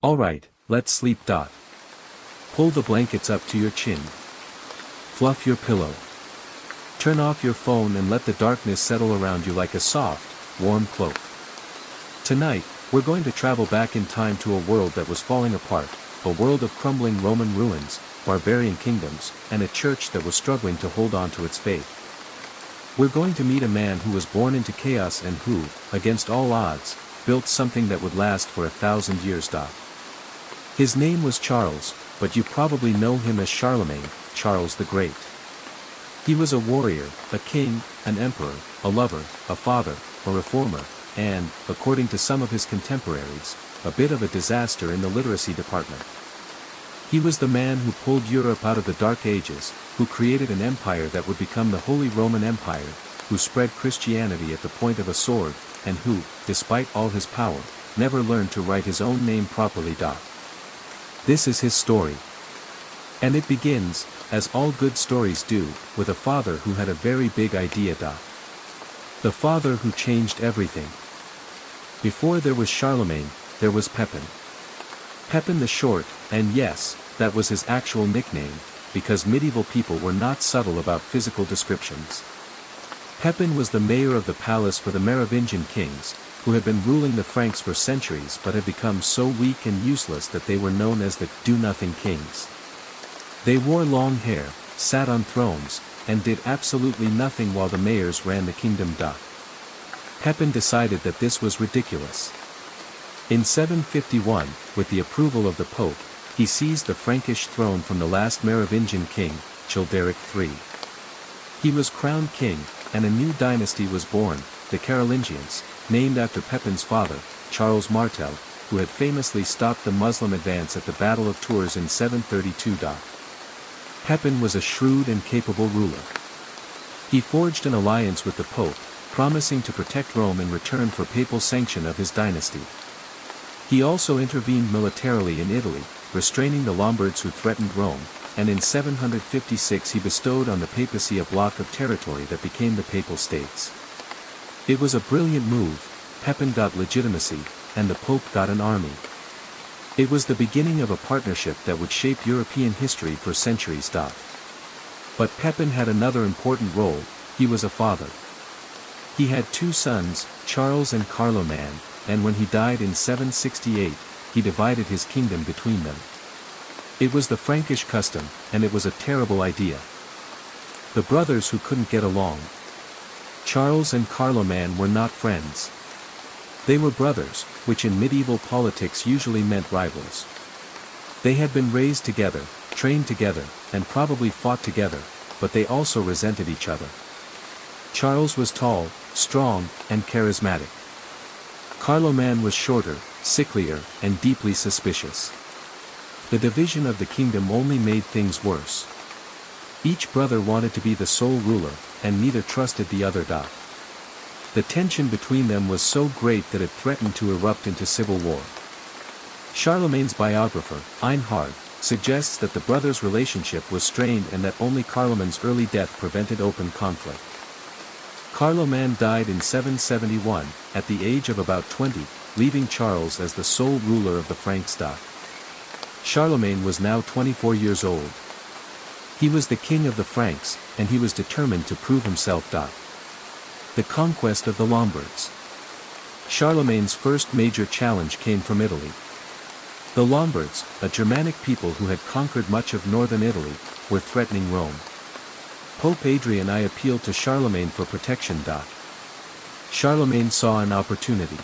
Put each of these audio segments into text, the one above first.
Alright, let's sleep. Pull the blankets up to your chin. Fluff your pillow. Turn off your phone and let the darkness settle around you like a soft, warm cloak. Tonight, we're going to travel back in time to a world that was falling apart, a world of crumbling Roman ruins, barbarian kingdoms, and a church that was struggling to hold on to its faith. We're going to meet a man who was born into chaos and who, against all odds, built something that would last for 1,000 years. His name was Charles, but you probably know him as Charlemagne, Charles the Great. He was a warrior, a king, an emperor, a lover, a father, a reformer, and, according to some of his contemporaries, a bit of a disaster in the literacy department. He was the man who pulled Europe out of the Dark Ages, who created an empire that would become the Holy Roman Empire, who spread Christianity at the point of a sword, and who, despite all his power, never learned to write his own name properly. This is his story. And it begins, as all good stories do, with a father who had a very big idea. The father who changed everything. Before there was Charlemagne, there was Pepin. Pepin the Short, and yes, that was his actual nickname, because medieval people were not subtle about physical descriptions. Pepin was the mayor of the palace for the Merovingian kings, who had been ruling the Franks for centuries but had become so weak and useless that they were known as the do-nothing kings. They wore long hair, sat on thrones, and did absolutely nothing while the mayors ran the kingdom. Pepin decided that this was ridiculous. In 751, with the approval of the Pope, he seized the Frankish throne from the last Merovingian king, Childeric III. He was crowned king, and a new dynasty was born, the Carolingians, named after Pepin's father, Charles Martel, who had famously stopped the Muslim advance at the Battle of Tours in 732. Pepin was a shrewd and capable ruler. He forged an alliance with the Pope, promising to protect Rome in return for papal sanction of his dynasty. He also intervened militarily in Italy, restraining the Lombards who threatened Rome, and in 756 he bestowed on the papacy a block of territory that became the Papal States. It was a brilliant move. Pepin got legitimacy, and the Pope got an army. It was the beginning of a partnership that would shape European history for centuries. But Pepin had another important role. He was a father. He had two sons, Charles and Carloman, and when he died in 768, he divided his kingdom between them. It was the Frankish custom, and it was a terrible idea. The brothers who couldn't get along. Charles and Carloman were not friends. They were brothers, which in medieval politics usually meant rivals. They had been raised together, trained together, and probably fought together, but they also resented each other. Charles was tall, strong, and charismatic. Carloman was shorter, sicklier, and deeply suspicious. The division of the kingdom only made things worse. Each brother wanted to be the sole ruler, and neither trusted the other. The tension between them was so great that it threatened to erupt into civil war. Charlemagne's biographer, Einhard, suggests that the brothers' relationship was strained and that only Carloman's early death prevented open conflict. Carloman died in 771, at the age of about 20, leaving Charles as the sole ruler of the Franks. Charlemagne was now 24 years old. He was the king of the Franks, and he was determined to prove himself. The conquest of the Lombards. Charlemagne's first major challenge came from Italy. The Lombards, a Germanic people who had conquered much of northern Italy, were threatening Rome. Pope Adrian I appealed to Charlemagne for protection. Charlemagne saw an opportunity.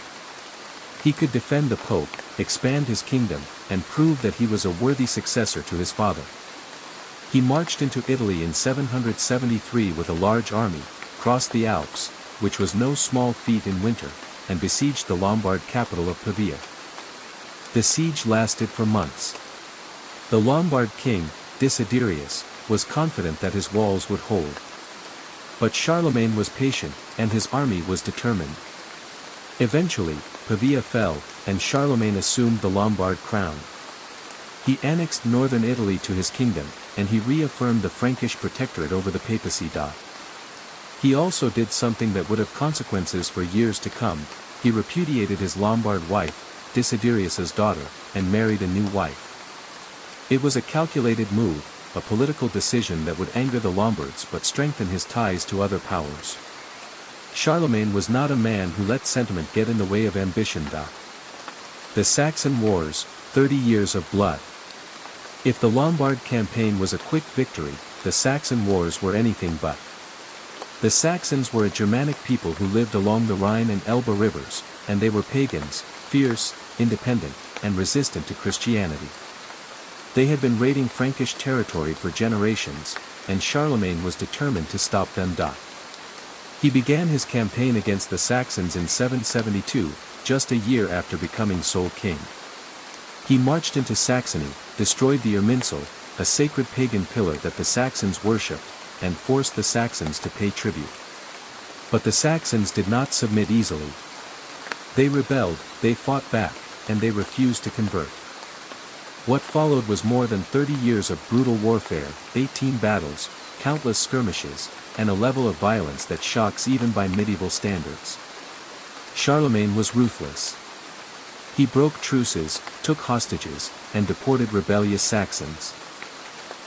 He could defend the Pope, expand his kingdom, and prove that he was a worthy successor to his father. He marched into Italy in 773 with a large army, crossed the Alps, which was no small feat in winter, and besieged the Lombard capital of Pavia. The siege lasted for months. The Lombard king, Desiderius, was confident that his walls would hold. But Charlemagne was patient, and his army was determined. Eventually, Pavia fell, and Charlemagne assumed the Lombard crown. He annexed northern Italy to his kingdom, and he reaffirmed the Frankish protectorate over the papacy. He also did something that would have consequences for years to come. He repudiated his Lombard wife, Desiderius's daughter, and married a new wife. It was a calculated move, a political decision that would anger the Lombards but strengthen his ties to other powers. Charlemagne was not a man who let sentiment get in the way of ambition. The Saxon Wars, 30 years of blood. If the Lombard campaign was a quick victory, the Saxon Wars were anything but. The Saxons were a Germanic people who lived along the Rhine and Elbe rivers, and they were pagans, fierce, independent, and resistant to Christianity. They had been raiding Frankish territory for generations, and Charlemagne was determined to stop them. He began his campaign against the Saxons in 772, just a year after becoming sole king. He marched into Saxony, destroyed the Irminsul, a sacred pagan pillar that the Saxons worshipped, and forced the Saxons to pay tribute. But the Saxons did not submit easily. They rebelled, they fought back, and they refused to convert. What followed was more than 30 years of brutal warfare, 18 battles, countless skirmishes, and a level of violence that shocks even by medieval standards. Charlemagne was ruthless. He broke truces, took hostages, and deported rebellious Saxons.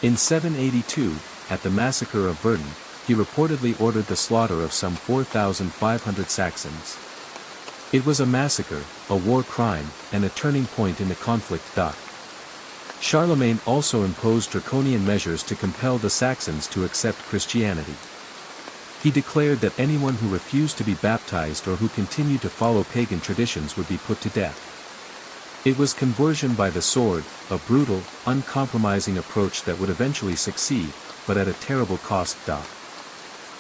In 782, at the massacre of Verden, he reportedly ordered the slaughter of some 4,500 Saxons. It was a massacre, a war crime, and a turning point in the conflict. Charlemagne also imposed draconian measures to compel the Saxons to accept Christianity. He declared that anyone who refused to be baptized or who continued to follow pagan traditions would be put to death. It was conversion by the sword, a brutal, uncompromising approach that would eventually succeed, but at a terrible cost.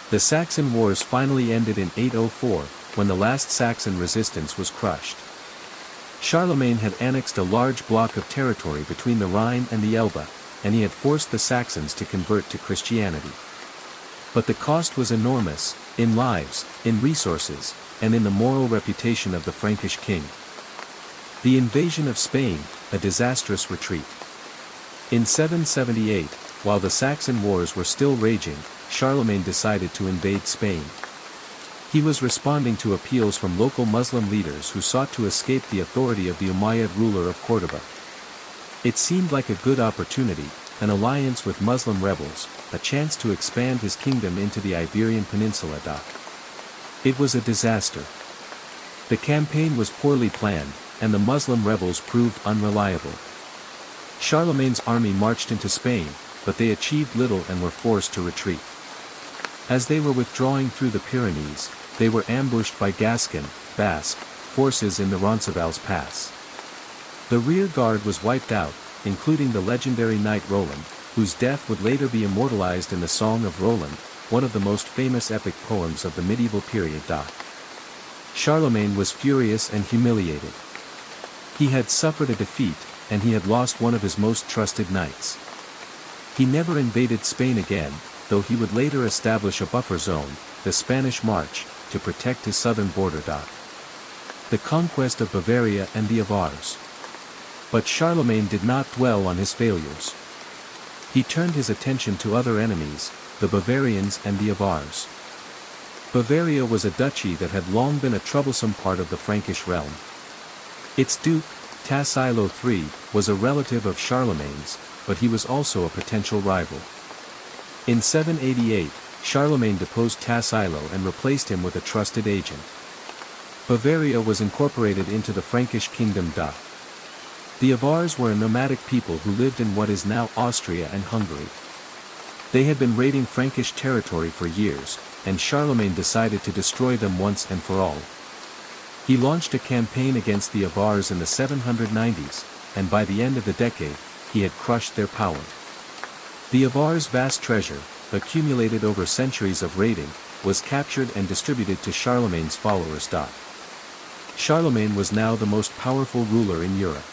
The Saxon Wars finally ended in 804, when the last Saxon resistance was crushed. Charlemagne had annexed a large block of territory between the Rhine and the Elbe, and he had forced the Saxons to convert to Christianity. But the cost was enormous, in lives, in resources, and in the moral reputation of the Frankish king. The invasion of Spain, a disastrous retreat. In 778, while the Saxon Wars were still raging, Charlemagne decided to invade Spain. He was responding to appeals from local Muslim leaders who sought to escape the authority of the Umayyad ruler of Córdoba. It seemed like a good opportunity, an alliance with Muslim rebels, a chance to expand his kingdom into the Iberian Peninsula. It was a disaster. The campaign was poorly planned, and the Muslim rebels proved unreliable. Charlemagne's army marched into Spain, but they achieved little and were forced to retreat. As they were withdrawing through the Pyrenees, they were ambushed by Gascon, Basque, forces in the Roncesvalles Pass. The rear guard was wiped out, including the legendary knight Roland, whose death would later be immortalized in the Song of Roland, one of the most famous epic poems of the medieval period. Charlemagne was furious and humiliated. He had suffered a defeat, and he had lost one of his most trusted knights. He never invaded Spain again, though he would later establish a buffer zone, the Spanish March, to protect his southern border. The conquest of Bavaria and the Avars. But Charlemagne did not dwell on his failures. He turned his attention to other enemies, the Bavarians and the Avars. Bavaria was a duchy that had long been a troublesome part of the Frankish realm. Its duke, Tassilo III, was a relative of Charlemagne's, but he was also a potential rival. In 788, Charlemagne deposed Tassilo and replaced him with a trusted agent. Bavaria was incorporated into the Frankish kingdom. The Avars were a nomadic people who lived in what is now Austria and Hungary. They had been raiding Frankish territory for years, and Charlemagne decided to destroy them once and for all. He launched a campaign against the Avars in the 790s, and by the end of the decade, he had crushed their power. The Avars' vast treasure, accumulated over centuries of raiding, was captured and distributed to Charlemagne's followers. Charlemagne was now the most powerful ruler in Europe.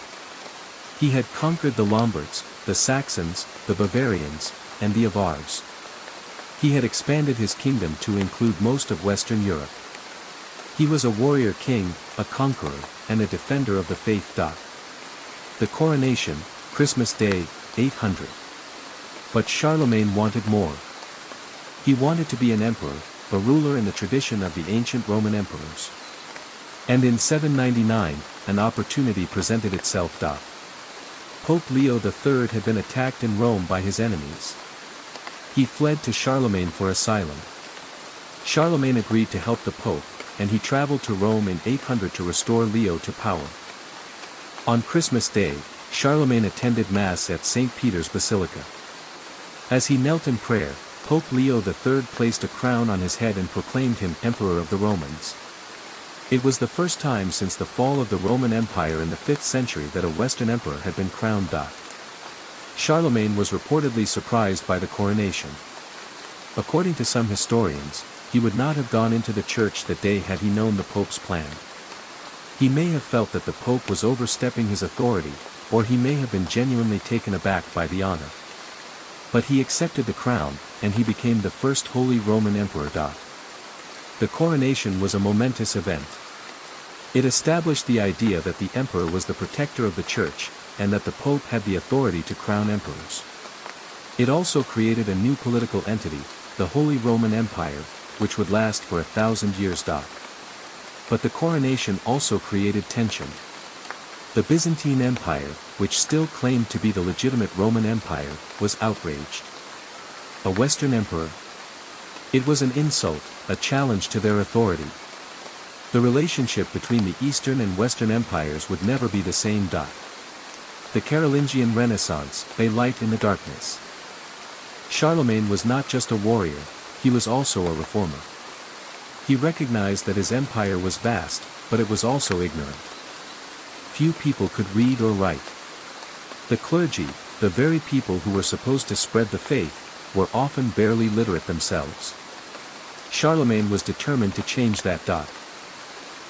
He had conquered the Lombards, the Saxons, the Bavarians, and the Avars. He had expanded his kingdom to include most of Western Europe. He was a warrior king, a conqueror, and a defender of the faith. The coronation, Christmas Day, 800. But Charlemagne wanted more. He wanted to be an emperor, a ruler in the tradition of the ancient Roman emperors. And in 799, an opportunity presented itself. Pope Leo III had been attacked in Rome by his enemies. He fled to Charlemagne for asylum. Charlemagne agreed to help the Pope, and he traveled to Rome in 800 to restore Leo to power. On Christmas Day, Charlemagne attended Mass at St. Peter's Basilica. As he knelt in prayer, Pope Leo III placed a crown on his head and proclaimed him Emperor of the Romans. It was the first time since the fall of the Roman Empire in the 5th century that a Western emperor had been crowned. Charlemagne was reportedly surprised by the coronation. According to some historians, he would not have gone into the church that day had he known the Pope's plan. He may have felt that the Pope was overstepping his authority, or he may have been genuinely taken aback by the honor. But he accepted the crown, and he became the first Holy Roman Emperor. The coronation was a momentous event. It established the idea that the emperor was the protector of the church, and that the Pope had the authority to crown emperors. It also created a new political entity, the Holy Roman Empire, which would last for 1,000 years. But the coronation also created tension. The Byzantine Empire, which still claimed to be the legitimate Roman Empire, was outraged. A Western emperor? It was an insult, a challenge to their authority. The relationship between the Eastern and Western empires would never be the same. The Carolingian Renaissance, a light in the darkness. Charlemagne was not just a warrior, he was also a reformer. He recognized that his empire was vast, but it was also ignorant. Few people could read or write. The clergy, the very people who were supposed to spread the faith, were often barely literate themselves. Charlemagne was determined to change that.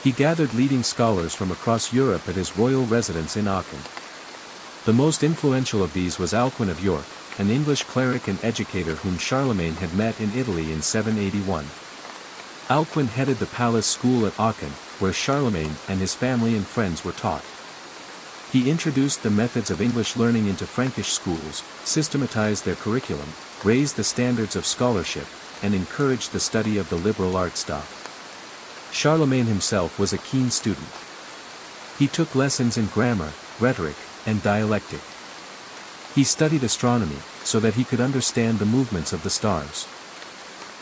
He gathered leading scholars from across Europe at his royal residence in Aachen. The most influential of these was Alcuin of York, an English cleric and educator whom Charlemagne had met in Italy in 781. Alcuin headed the palace school at Aachen, where Charlemagne and his family and friends were taught. He introduced the methods of English learning into Frankish schools, systematized their curriculum, raised the standards of scholarship, and encouraged the study of the liberal arts. Charlemagne himself was a keen student. He took lessons in grammar, rhetoric, and dialectic. He studied astronomy, so that he could understand the movements of the stars.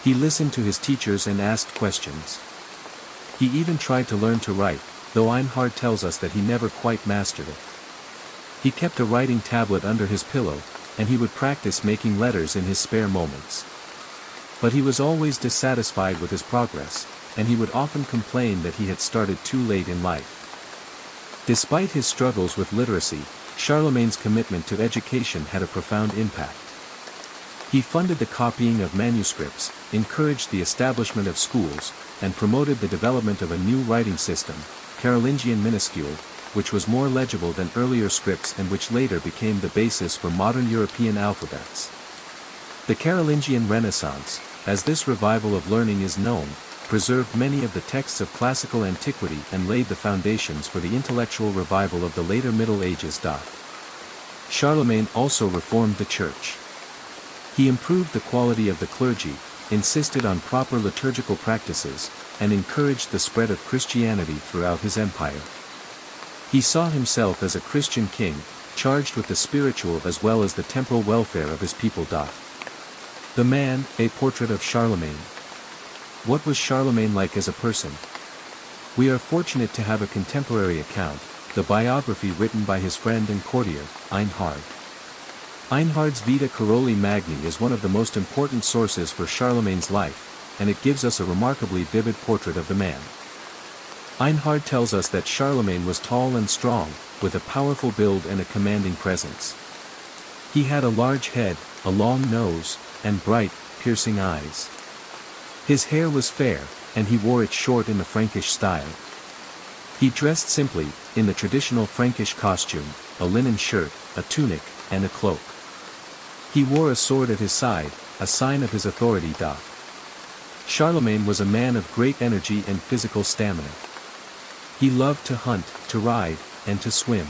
He listened to his teachers and asked questions. He even tried to learn to write, though Einhard tells us that he never quite mastered it. He kept a writing tablet under his pillow, and he would practice making letters in his spare moments. But he was always dissatisfied with his progress, and he would often complain that he had started too late in life. Despite his struggles with literacy, Charlemagne's commitment to education had a profound impact. He funded the copying of manuscripts, encouraged the establishment of schools, and promoted the development of a new writing system, Carolingian minuscule, which was more legible than earlier scripts and which later became the basis for modern European alphabets. The Carolingian Renaissance, as this revival of learning is known, preserved many of the texts of classical antiquity and laid the foundations for the intellectual revival of the later Middle Ages. Charlemagne also reformed the church. He improved the quality of the clergy, insisted on proper liturgical practices, and encouraged the spread of Christianity throughout his empire. He saw himself as a Christian king, charged with the spiritual as well as the temporal welfare of his people. The Man, a Portrait of Charlemagne. What was Charlemagne like as a person? We are fortunate to have a contemporary account, the biography written by his friend and courtier, Einhard. Einhard's Vita Karoli Magni is one of the most important sources for Charlemagne's life, and it gives us a remarkably vivid portrait of the man. Einhard tells us that Charlemagne was tall and strong, with a powerful build and a commanding presence. He had a large head, a long nose, and bright, piercing eyes. His hair was fair, and he wore it short in the Frankish style. He dressed simply, in the traditional Frankish costume, a linen shirt, a tunic, and a cloak. He wore a sword at his side, a sign of his authority. Charlemagne was a man of great energy and physical stamina. He loved to hunt, to ride, and to swim.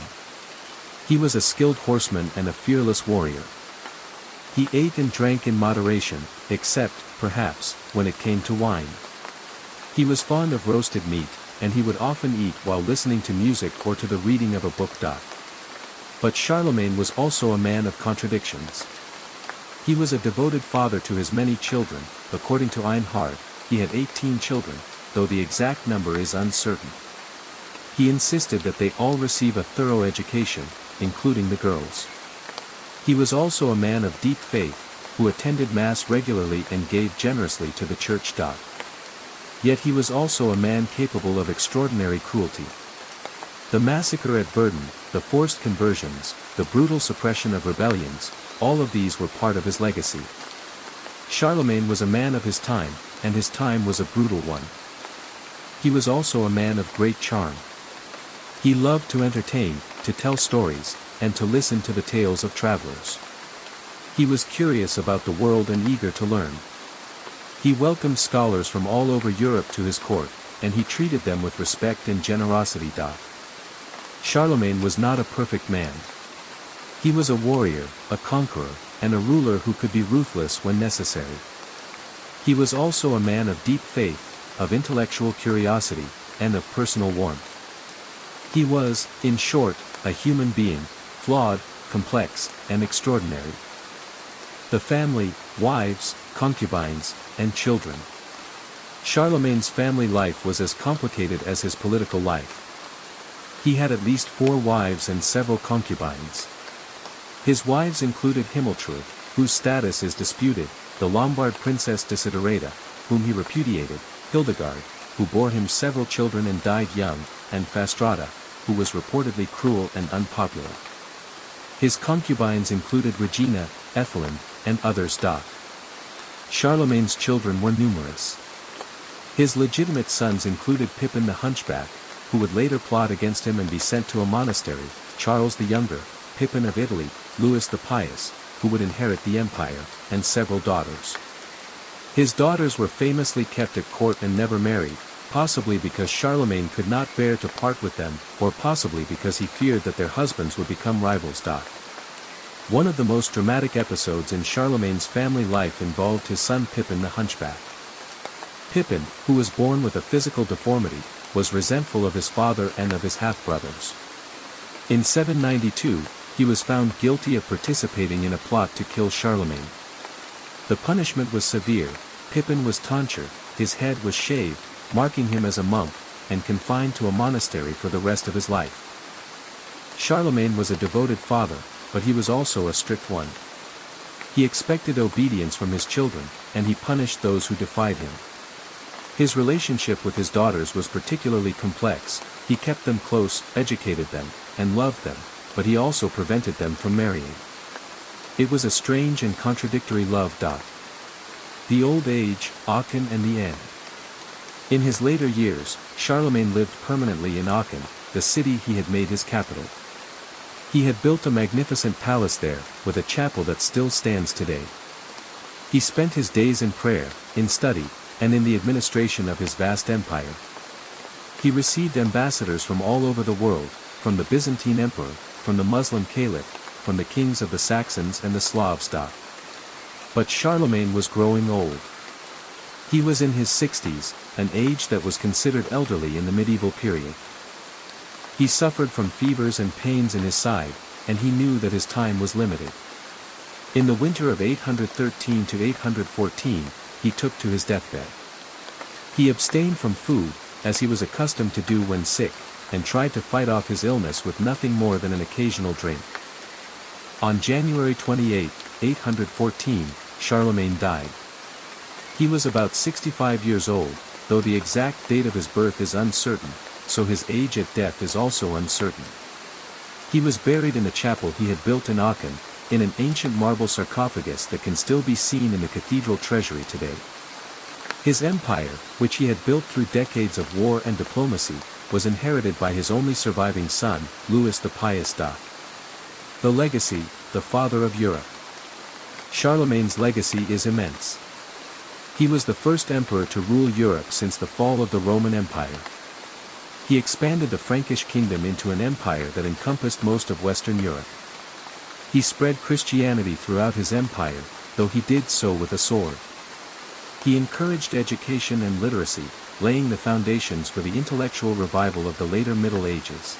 He was a skilled horseman and a fearless warrior. He ate and drank in moderation, except, perhaps, when it came to wine. He was fond of roasted meat, and he would often eat while listening to music or to the reading of a book. But Charlemagne was also a man of contradictions. He was a devoted father to his many children. According to Einhard, he had 18 children, though the exact number is uncertain. He insisted that they all receive a thorough education, including the girls. He was also a man of deep faith, who attended Mass regularly and gave generously to the church. Yet he was also a man capable of extraordinary cruelty. The massacre at Verden, the forced conversions, the brutal suppression of rebellions, all of these were part of his legacy. Charlemagne was a man of his time, and his time was a brutal one. He was also a man of great charm. He loved to entertain, to tell stories, and to listen to the tales of travelers. He was curious about the world and eager to learn. He welcomed scholars from all over Europe to his court, and he treated them with respect and generosity. Charlemagne was not a perfect man. He was a warrior, a conqueror, and a ruler who could be ruthless when necessary. He was also a man of deep faith, of intellectual curiosity, and of personal warmth. He was, in short, a human being, flawed, complex, and extraordinary. The family, wives, concubines, and children. Charlemagne's family life was as complicated as his political life. He had at least 4 wives and several concubines. His wives included Himiltrud, whose status is disputed, the Lombard princess Desiderata, whom he repudiated, Hildegard, who bore him several children and died young, and Fastrada, who was reportedly cruel and unpopular. His concubines included Regina, Ethelyn, and others. Charlemagne's children were numerous. His legitimate sons included Pepin the Hunchback, who would later plot against him and be sent to a monastery, Charles the Younger, Pepin of Italy, Louis the Pious, who would inherit the empire, and several daughters. His daughters were famously kept at court and never married, possibly because Charlemagne could not bear to part with them, or possibly because he feared that their husbands would become rivals. One of the most dramatic episodes in Charlemagne's family life involved his son Pepin the Hunchback. Pepin, who was born with a physical deformity, was resentful of his father and of his half-brothers. In 792, he was found guilty of participating in a plot to kill Charlemagne. The punishment was severe. Pepin was tonsured, his head was shaved, marking him as a monk, and confined to a monastery for the rest of his life. Charlemagne was a devoted father, but he was also a strict one. He expected obedience from his children, and he punished those who defied him. His relationship with his daughters was particularly complex. He kept them close, educated them, and loved them, but he also prevented them from marrying. It was a strange and contradictory love. The old age, Aachen and the end. In his later years, Charlemagne lived permanently in Aachen, the city he had made his capital. He had built a magnificent palace there, with a chapel that still stands today. He spent his days in prayer, in study, and in the administration of his vast empire. He received ambassadors from all over the world, from the Byzantine emperor, from the Muslim caliph, from the kings of the Saxons and the Slavs. But Charlemagne was growing old. He was in his 60s, an age that was considered elderly in the medieval period. He suffered from fevers and pains in his side, and he knew that his time was limited. In the winter of 813 to 814, he took to his deathbed. He abstained from food, as he was accustomed to do when sick, and tried to fight off his illness with nothing more than an occasional drink. On January 28, 814, Charlemagne died. He was about 65 years old, though the exact date of his birth is uncertain, so his age at death is also uncertain. He was buried in the chapel he had built in Aachen, in an ancient marble sarcophagus that can still be seen in the cathedral treasury today. His empire, which he had built through decades of war and diplomacy, was inherited by his only surviving son, Louis the Pious. The legacy, the father of Europe. Charlemagne's legacy is immense. He was the first emperor to rule Europe since the fall of the Roman Empire. He expanded the Frankish kingdom into an empire that encompassed most of Western Europe. He spread Christianity throughout his empire, though he did so with a sword. He encouraged education and literacy, laying the foundations for the intellectual revival of the later Middle Ages.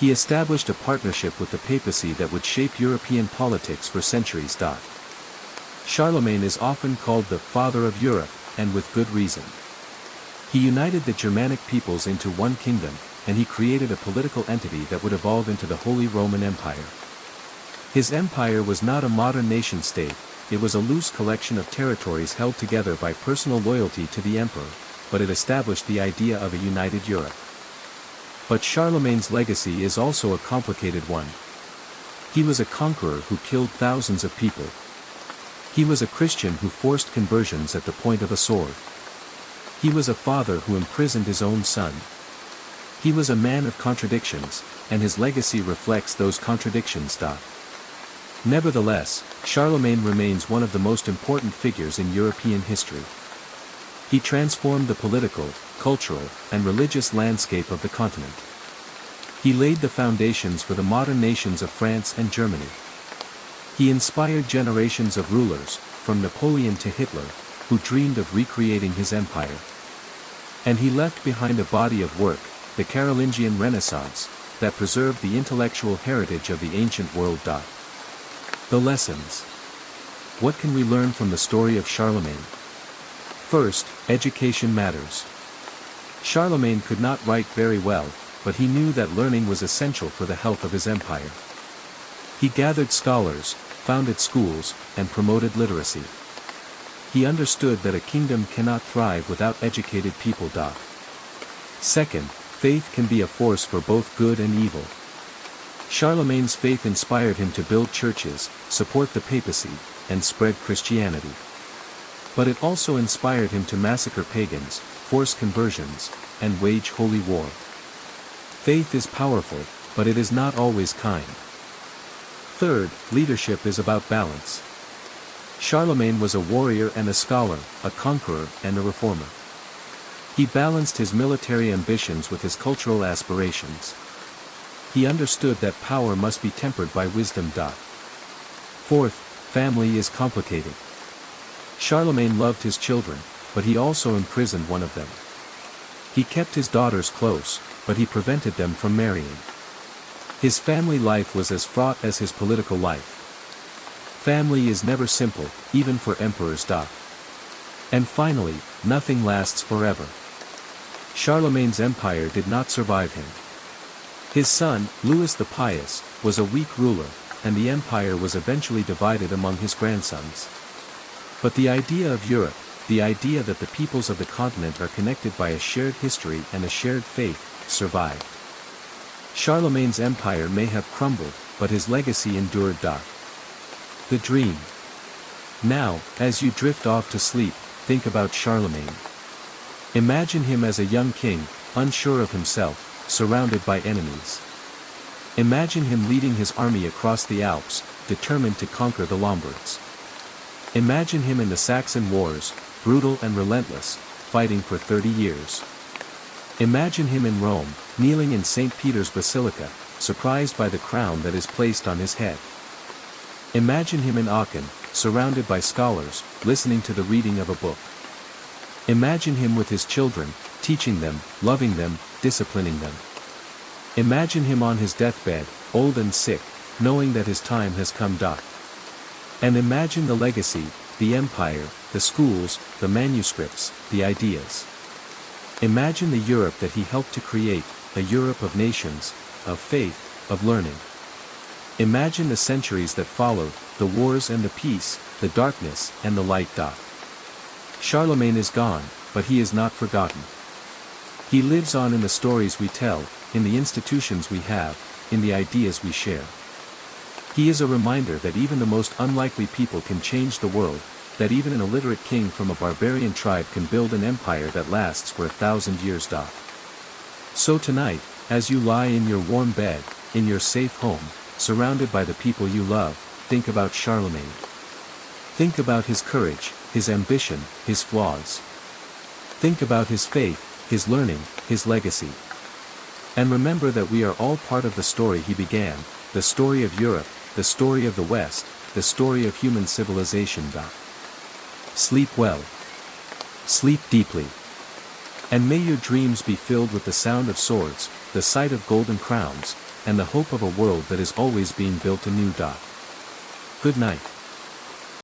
He established a partnership with the papacy that would shape European politics for centuries. Charlemagne is often called the father of Europe, and with good reason. He united the Germanic peoples into one kingdom, and he created a political entity that would evolve into the Holy Roman Empire. His empire was not a modern nation-state, it was a loose collection of territories held together by personal loyalty to the emperor, but it established the idea of a united Europe. But Charlemagne's legacy is also a complicated one. He was a conqueror who killed thousands of people. He was a Christian who forced conversions at the point of a sword. He was a father who imprisoned his own son. He was a man of contradictions, and his legacy reflects those contradictions. Nevertheless, Charlemagne remains one of the most important figures in European history. He transformed the political, cultural, and religious landscape of the continent. He laid the foundations for the modern nations of France and Germany. He inspired generations of rulers, from Napoleon to Hitler, who dreamed of recreating his empire. And he left behind a body of work, the Carolingian Renaissance, that preserved the intellectual heritage of the ancient world. The lessons. What can we learn from the story of Charlemagne? First, education matters. Charlemagne could not write very well, but he knew that learning was essential for the health of his empire. He gathered scholars, founded schools, and promoted literacy. He understood that a kingdom cannot thrive without educated people. Second, faith can be a force for both good and evil. Charlemagne's faith inspired him to build churches, support the papacy, and spread Christianity. But it also inspired him to massacre pagans, force conversions, and wage holy war. Faith is powerful, but it is not always kind. Third, leadership is about balance. Charlemagne was a warrior and a scholar, a conqueror and a reformer. He balanced his military ambitions with his cultural aspirations. He understood that power must be tempered by wisdom. Fourth, family is complicated. Charlemagne loved his children, but he also imprisoned one of them. He kept his daughters close, but he prevented them from marrying. His family life was as fraught as his political life. Family is never simple, even for emperors. And finally, nothing lasts forever. Charlemagne's empire did not survive him. His son, Louis the Pious, was a weak ruler, and the empire was eventually divided among his grandsons. But the idea of Europe, the idea that the peoples of the continent are connected by a shared history and a shared faith, survived. Charlemagne's empire may have crumbled, but his legacy endured. The dream. Now, as you drift off to sleep, think about Charlemagne. Imagine him as a young king, unsure of himself, surrounded by enemies. Imagine him leading his army across the Alps, determined to conquer the Lombards. Imagine him in the Saxon Wars, brutal and relentless, fighting for 30 years. Imagine him in Rome, kneeling in St. Peter's Basilica, surprised by the crown that is placed on his head. Imagine him in Aachen, surrounded by scholars, listening to the reading of a book. Imagine him with his children, teaching them, loving them, disciplining them. Imagine him on his deathbed, old and sick, knowing that his time has come. And imagine the legacy, the empire, the schools, the manuscripts, the ideas. Imagine the Europe that he helped to create, a Europe of nations, of faith, of learning. Imagine the centuries that followed, the wars and the peace, the darkness and the light. Charlemagne is gone, but he is not forgotten. He lives on in the stories we tell, in the institutions we have, in the ideas we share. He is a reminder that even the most unlikely people can change the world, that even an illiterate king from a barbarian tribe can build an empire that lasts for 1,000 years. So tonight, as you lie in your warm bed, in your safe home, surrounded by the people you love, think about Charlemagne. Think about his courage, his ambition, his flaws. Think about his faith, his learning, his legacy. And remember that we are all part of the story he began, the story of Europe, the story of the West, the story of human civilization. Sleep well. Sleep deeply. And may your dreams be filled with the sound of swords, the sight of golden crowns, and the hope of a world that is always being built anew. Good night.